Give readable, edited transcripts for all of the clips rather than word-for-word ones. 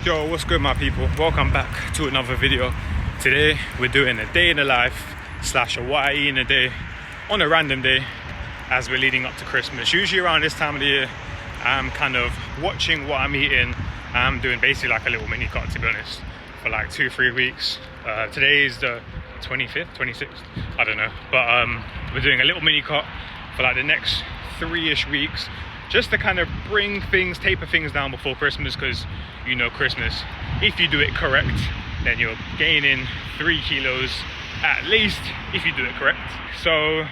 Yo, what's good my people? Welcome back to another video. Today we're doing a day in the life slash a what I eat in a day on a random day as we're leading up to Christmas. Usually around this time of the year I'm kind of watching what I'm eating. I'm doing basically like a little mini cut, to be honest, for like 2-3 weeks. Today is the 25th, 26th, I don't know, but we're doing a little mini cut for like the next 3-ish weeks, just to kind of bring things, taper things down before Christmas, because you know Christmas, if you do it correct, then you're gaining 3 kilos at least if you do it correct. So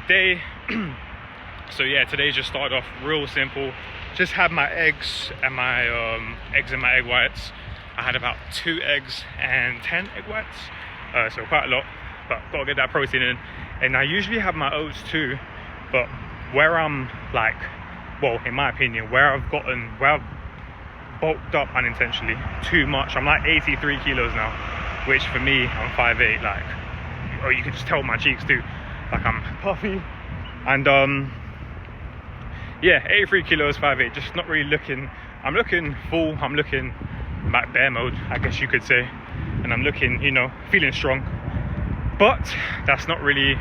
today, today just started off real simple. Just had my eggs and my eggs and my egg whites. I had about 2 eggs and 10 egg whites, so quite a lot, but gotta get that protein in. And I usually have my oats too, but where I'm like, well, in my opinion, where I've bulked up unintentionally too much. I'm like 83 kilos now, which for me, I'm 5'8", like, or you can just tell my cheeks too, like I'm puffy. And 83 kilos, 5'8", just not really looking, I'm looking full, I'm looking like bear mode, I guess you could say. And I'm looking, you know, feeling strong. But that's not really,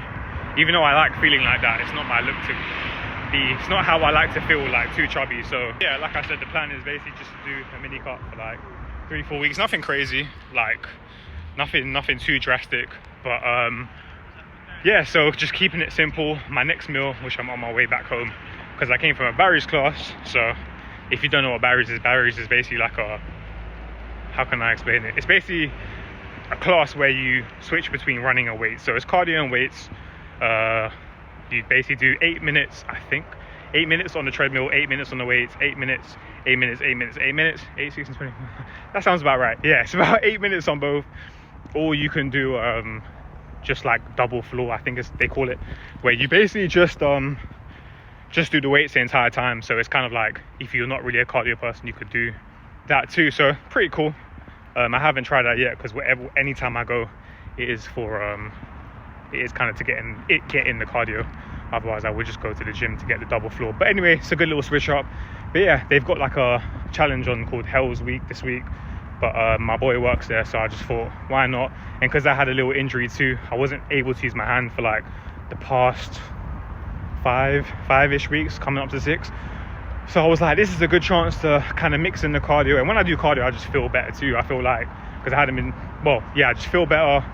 even though I like feeling like that, it's not my look to be, it's not how I like to feel, like too chubby. So yeah, like I said, the plan is basically just to do a mini cut for like 3-4 weeks. Nothing crazy, like nothing too drastic, but yeah, so just keeping it simple. My next meal, which I'm on my way back home, because I came from a Barry's class. So if you don't know what Barry's is basically like a, how can I explain it? It's basically a class where you switch between running and weights. So it's cardio and weights. You basically do 8 minutes, I think. 8 minutes on the treadmill, 8 minutes on the weights, 8 minutes, 8 minutes, 8 minutes, 8 minutes, 8, 6, and 20. That sounds about right. Yeah, it's about 8 minutes on both. Or you can do just like double floor, I think they call it, where you basically just do the weights the entire time. So it's kind of like, if you're not really a cardio person, you could do that too. So pretty cool. I haven't tried that yet, because anytime I go, it is for it is kind of to get in the cardio. Otherwise I would just go to the gym to get the double floor. But anyway, it's a good little switch up. But yeah, they've got like a challenge on called Hell's Week this week, but my boy works there, so I just thought, why not? And because I had a little injury too, I wasn't able to use my hand for like the past 5-ish weeks, coming up to 6. So I was like, this is a good chance to kind of mix in the cardio. And when I do cardio, I just feel better too. I feel like, because I hadn't been, well, yeah, I just feel better.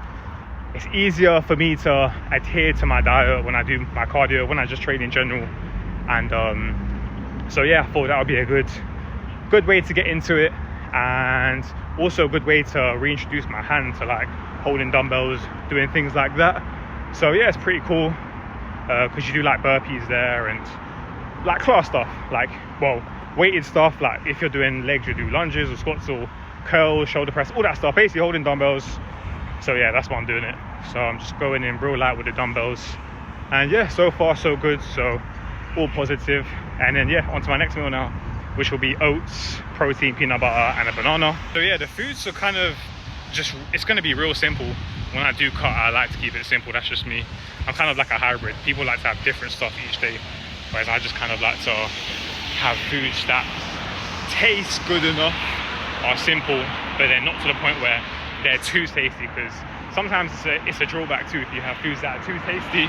It's easier for me to adhere to my diet when I do my cardio, when I just train in general. And so yeah, I thought that would be a good way to get into it, and also a good way to reintroduce my hand to like holding dumbbells, doing things like that. So yeah, it's pretty cool, because you do like burpees there and like class stuff, like, well, weighted stuff. Like if you're doing legs, you do lunges or squats or curls, shoulder press, all that stuff, basically holding dumbbells. So yeah, that's why I'm doing it. So I'm just going in real light with the dumbbells, and yeah, so far so good, so all positive. And then yeah, on to my next meal now, which will be oats, protein, peanut butter, and a banana. So yeah, the foods are kind of just, it's going to be real simple. When I do cut, I like to keep it simple. That's just me. I'm kind of like a hybrid. People like to have different stuff each day, whereas I just kind of like to have foods that taste good enough, are simple, but they're not to the point where they're too tasty, because sometimes it's a drawback too if you have foods that are too tasty.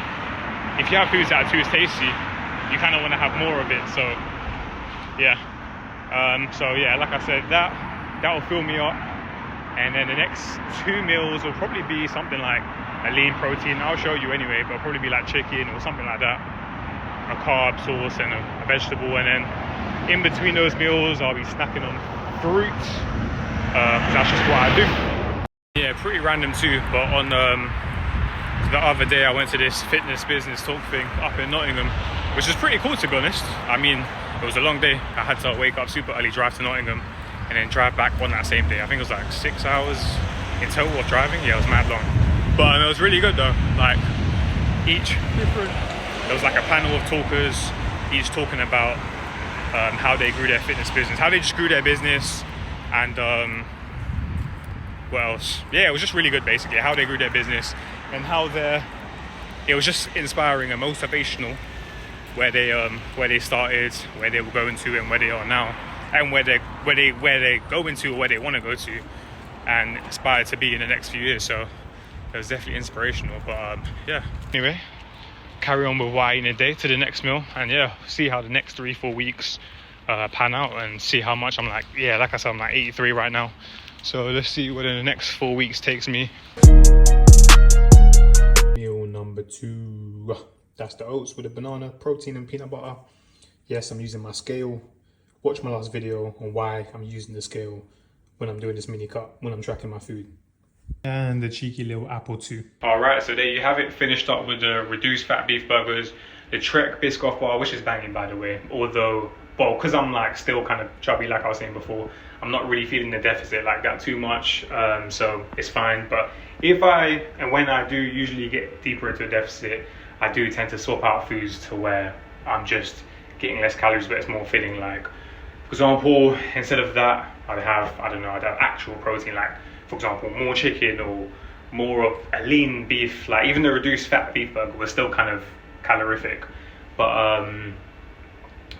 If you have foods that are too tasty, you kind of want to have more of it. So yeah, like I said, that will fill me up. And then the next 2 meals will probably be something like a lean protein. I'll show you anyway, but it'll probably be like chicken or something like that, a carb source and a vegetable. And then in between those meals, I'll be snacking on fruit, because that's just what I do. Yeah, pretty random too, but on the other day I went to this fitness business talk thing up in Nottingham, which was pretty cool, to be honest. I mean, it was a long day. I had to wake up super early, drive to Nottingham, and then drive back on that same day. I think it was like 6 hours in total of driving. Yeah, it was mad long, but it was really good though. Like each different, there was like a panel of talkers, each talking about how they grew their fitness business, how they just grew their business, and what else? Yeah, it was just really good, basically, how they grew their business and how it was just inspiring and motivational, where they started, where they were going to, and where they are now. and where they're going to, or where they want to go to, and aspire to be in the next few years. So it was definitely inspirational. But yeah, anyway, carry on with what I eat in a day to the next meal, and yeah, see how the next 3-4 weeks pan out, and see how much I'm like. Yeah, like I said, I'm like 83 right now, so let's see where the next 4 weeks takes me. Meal number 2, that's the oats with the banana, protein and peanut butter. Yes, I'm using my scale. Watch my last video on why I'm using the scale when I'm doing this mini cut, when I'm tracking my food. And the cheeky little apple too. All right, so there you have it, finished up with the reduced fat beef burgers, the Trek Biscoff bar, which is banging by the way, although, well, because I'm like still kind of chubby like I was saying before, I'm not really feeling the deficit like that too much, so it's fine. But if and when I do usually get deeper into a deficit, I do tend to swap out foods to where I'm just getting less calories but it's more filling. Like, for example, instead of that, I'd have actual protein, like for example more chicken or more of a lean beef. Like even the reduced fat beef burger was still kind of calorific, but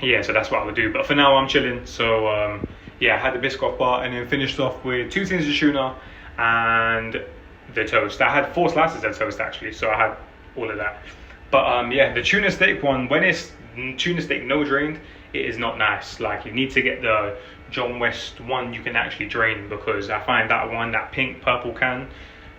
yeah, so that's what I would do. But for now I'm chilling. So yeah, I had the Biscoff bar and then finished off with 2 tins of tuna and the toast. I had 4 slices of toast actually, so I had all of that. But yeah, the tuna steak one, when it's tuna steak no drained, it is not nice. Like you need to get the John West one you can actually drain, because I find that one, that pink purple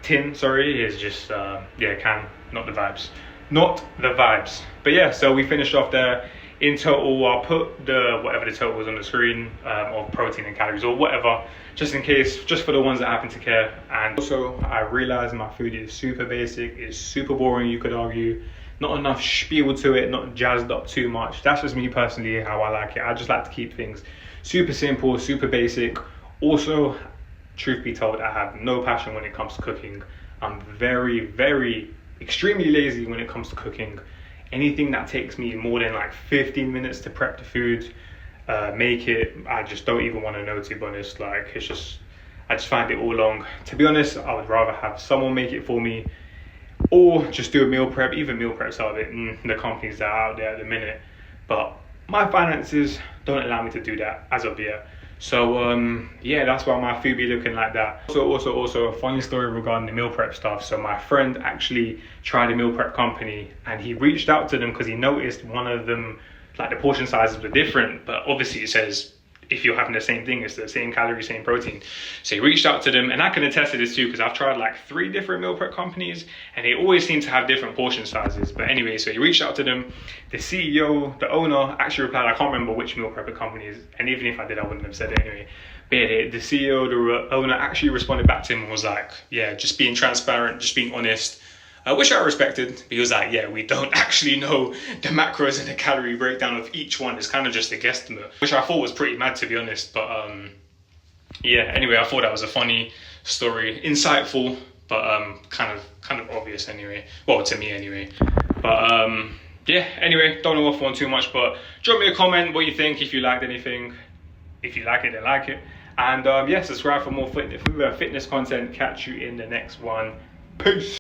tin, is just yeah, not the vibes. But yeah, so we finished off there. In total, I'll put whatever the total was on the screen of protein and calories or whatever, just in case, just for the ones that happen to care. And also I realized my food is super basic, it's super boring, you could argue. Not enough spiel to it, not jazzed up too much. That's just me personally, how I like it. I just like to keep things super simple, super basic. Also, truth be told, I have no passion when it comes to cooking. I'm very, very, extremely lazy when it comes to cooking. Anything that takes me more than like 15 minutes to prep the food, make it, I just don't even want to know, to be honest. Like, it's just, I just find it all long. To be honest, I would rather have someone make it for me, or just do a meal prep. Even meal preps are a bit, the companies that are out there at the minute. But my finances don't allow me to do that as of yet. So yeah, that's why my food be looking like that. Also a funny story regarding the meal prep stuff. So my friend actually tried a meal prep company, and he reached out to them because he noticed one of them, like the portion sizes were different, but obviously it says if you're having the same thing, it's the same calorie, same protein. So he reached out to them, and I can attest to this too, because I've tried like 3 different meal prep companies and they always seem to have different portion sizes. But anyway, so he reached out to them. The CEO, the owner, actually replied, I can't remember which meal prep company is, and even if I did, I wouldn't have said it anyway. But yeah, the CEO, the owner actually responded back to him and was like, yeah, just being transparent, just being honest. Which I respected. He was like, yeah, we don't actually know the macros and the calorie breakdown of each one. It's kind of just a guesstimate, which I thought was pretty mad, to be honest. But yeah, anyway, I thought that was a funny story, insightful, but kind of obvious anyway. Well, to me anyway. But yeah, anyway, don't want to waffle on too much, but drop me a comment what you think, if you liked anything. If you like it, then like it. And yeah, subscribe for more fitness content. Catch you in the next one. Peace.